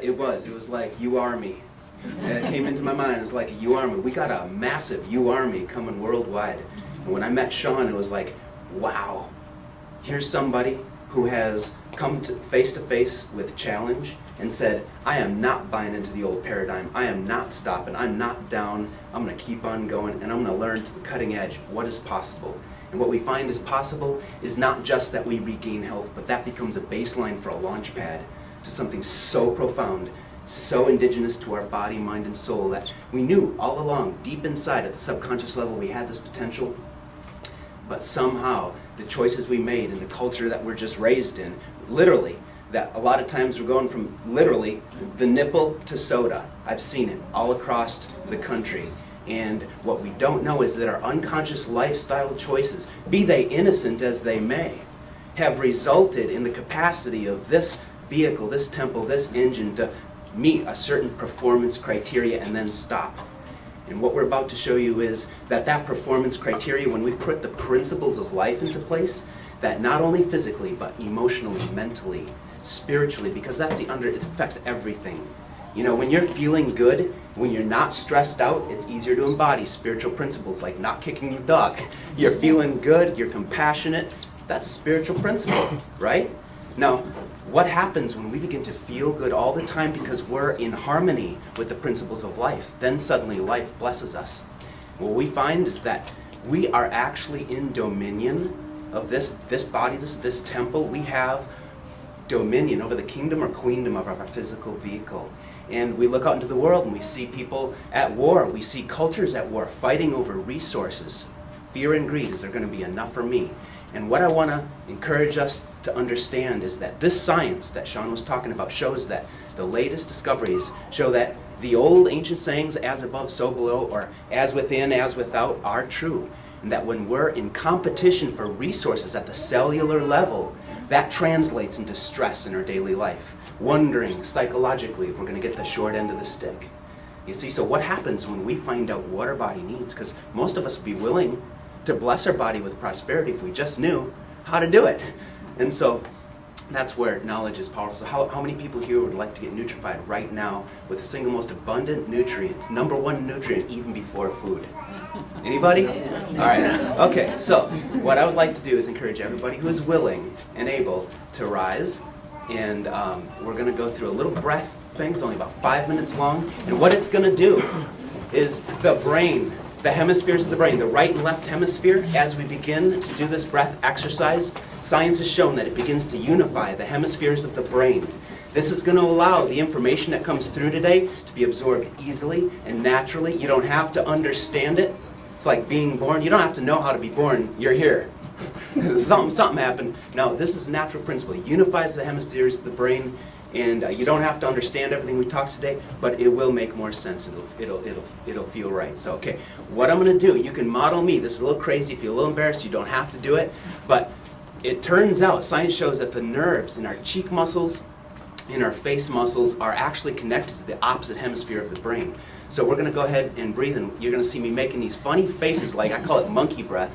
It was like, you are me. And it came into my mind, it was like, you are me. We got a massive you are me coming worldwide. And when I met Sean, it was like, wow, here's somebody who has come face to face with challenge and said, I am not buying into the old paradigm. I am not stopping. I'm not down. I'm going to keep on going, and I'm going to learn to the cutting edge what is possible. And what we find is possible is not just that we regain health, but that becomes a baseline for a launch pad to something so profound, so indigenous to our body, mind, and soul that we knew all along, deep inside at the subconscious level, we had this potential. But somehow, the choices we made and the culture that we're just raised in, literally, that a lot of times we're going from literally the nipple to soda. I've seen it all across the country. And what we don't know is that our unconscious lifestyle choices, be they innocent as they may, have resulted in the capacity of this vehicle, this temple, this engine to meet a certain performance criteria and then stop. And what we're about to show you is that that performance criteria, when we put the principles of life into place, that not only physically, but emotionally, mentally, spiritually, because that's it affects everything. You know, when you're feeling good, when you're not stressed out, it's easier to embody spiritual principles like not kicking the dog. You're feeling good, you're compassionate, that's a spiritual principle, right? Now, what happens when we begin to feel good all the time because we're in harmony with the principles of life? Then suddenly life blesses us. What we find is that we are actually in dominion of this body, this temple. We have dominion over the kingdom or queendom of our physical vehicle. And we look out into the world and we see people at war. We see cultures at war fighting over resources. Fear and greed. Is there going to be enough for me? And what I want to encourage us to understand is that this science that Sean was talking about shows that the latest discoveries show that the old ancient sayings, as above, so below, or as within, as without, are true. And that when we're in competition for resources at the cellular level, that translates into stress in our daily life, wondering psychologically if we're going to get the short end of the stick. You see, so what happens when we find out what our body needs? Because most of us would be willing to bless our body with prosperity if we just knew how to do it. And so that's where knowledge is powerful. So how many people here would like to get nutrified right now with the single most abundant nutrients, number one nutrient even before food? Anybody? All right. Okay, so what I would like to do is encourage everybody who is willing and able to rise. And we're going to go through a little breath thing. It's only about 5 minutes long. And what it's going to do is the brain, the hemispheres of the brain, the right and left hemisphere, as we begin to do this breath exercise, science has shown that it begins to unify the hemispheres of the brain. This is going to allow the information that comes through today to be absorbed easily and naturally. You don't have to understand it. It's like being born. You don't have to know how to be born. You're here. Something happened. No, this is a natural principle. It unifies the hemispheres of the brain, and you don't have to understand everything we talked today, but it will make more sense. It'll feel right. So, okay, what I'm going to do, you can model me. This is a little crazy. If you're a little embarrassed, you don't have to do it. But it turns out, science shows that the nerves in our cheek muscles, in our face muscles, are actually connected to the opposite hemisphere of the brain. So we're going to go ahead and breathe, and you're going to see me making these funny faces, like I call it monkey breath.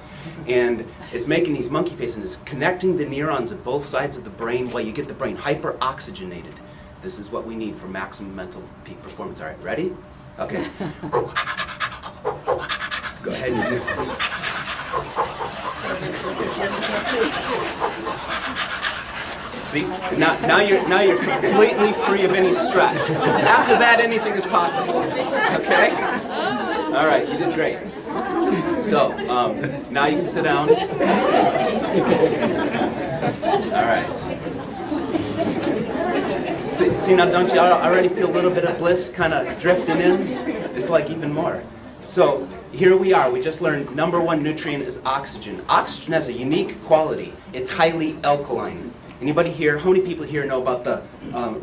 And it's making these monkey faces, and it's connecting the neurons of both sides of the brain while you get the brain hyper-oxygenated. This is what we need for maximum mental peak performance. All right, ready? Okay. Go ahead and do it. See, now you're completely free of any stress. After that, anything is possible. Okay? All right, you did great. So, now you can sit down. All right. See, now don't you already feel a little bit of bliss kind of drifting in? It's like even more. So, here we are. We just learned number one nutrient is oxygen. Oxygen has a unique quality. It's highly alkaline. Anybody here, how many people here know about the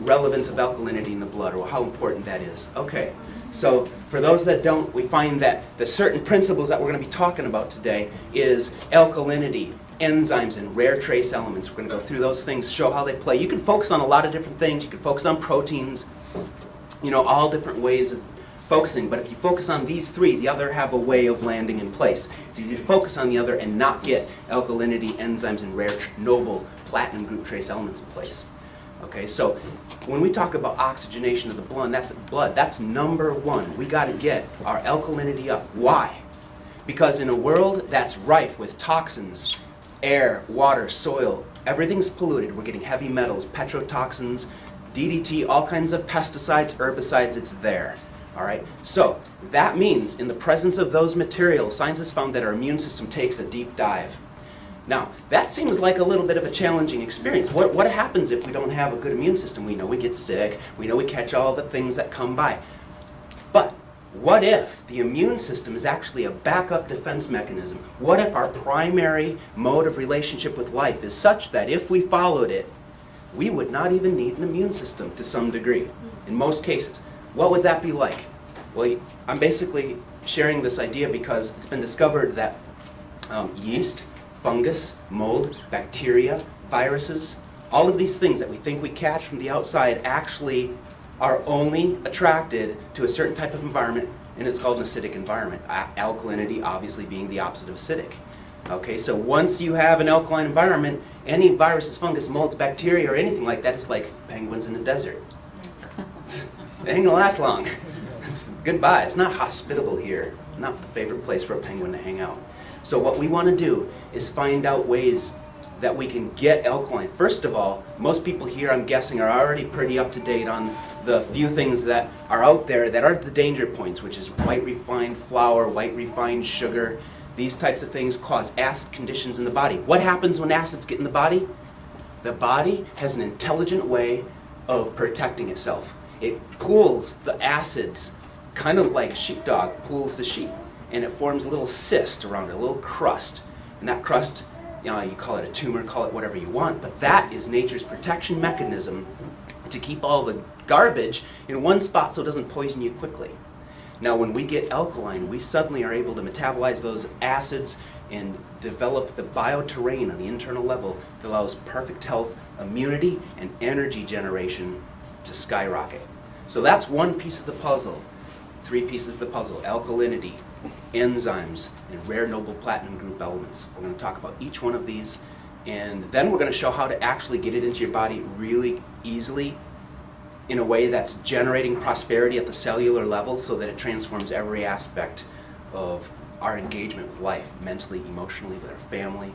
relevance of alkalinity in the blood, or how important that is? Okay, so for those that don't, we find that the certain principles that we're going to be talking about today is alkalinity, enzymes, and rare trace elements. We're going to go through those things, show how they play. You can focus on a lot of different things. You can focus on proteins, you know, all different ways of focusing. But if you focus on these three, the other have a way of landing in place. It's easy to focus on the other and not get alkalinity, enzymes, and rare noble platinum group trace elements in place. Okay, so when we talk about oxygenation of the blood, that's number one. We got to get our alkalinity up. Why? Because in a world that's rife with toxins, air, water, soil, everything's polluted. We're getting heavy metals, petrotoxins, DDT, all kinds of pesticides, herbicides, it's there. All right, so that means in the presence of those materials, science has found that our immune system takes a deep dive. Now, that seems like a little bit of a challenging experience. What happens if we don't have a good immune system? We know we get sick, we know we catch all the things that come by. But what if the immune system is actually a backup defense mechanism? What if our primary mode of relationship with life is such that if we followed it, we would not even need an immune system to some degree, in most cases? What would that be like? Well, I'm basically sharing this idea because it's been discovered that yeast, fungus, mold, bacteria, viruses, all of these things that we think we catch from the outside actually are only attracted to a certain type of environment, and it's called an acidic environment. Alkalinity obviously being the opposite of acidic. Okay, so once you have an alkaline environment, any viruses, fungus, molds, bacteria, or anything like that, it's like penguins in the desert. It ain't gonna last long. Goodbye. It's not hospitable here. Not the favorite place for a penguin to hang out. So what we want to do is find out ways that we can get alkaline. First of all, most people here, I'm guessing, are already pretty up to date on the few things that are out there that are the danger points, which is white refined flour, white refined sugar. These types of things cause acid conditions in the body. What happens when acids get in the body? The body has an intelligent way of protecting itself. It pulls the acids, kind of like sheepdog pulls the sheep, and it forms a little cyst around it, a little crust. And that crust, you call it a tumor, call it whatever you want, but that is nature's protection mechanism to keep all the garbage in one spot so it doesn't poison you quickly. Now, when we get alkaline, we suddenly are able to metabolize those acids and develop the bioterrain on the internal level that allows perfect health, immunity, and energy generation to skyrocket. So that's one piece of the puzzle. 3 pieces of the puzzle: alkalinity, enzymes, and rare noble platinum group elements. We're going to talk about each one of these, and then we're going to show how to actually get it into your body really easily in a way that's generating prosperity at the cellular level so that it transforms every aspect of our engagement with life, mentally, emotionally, with our family,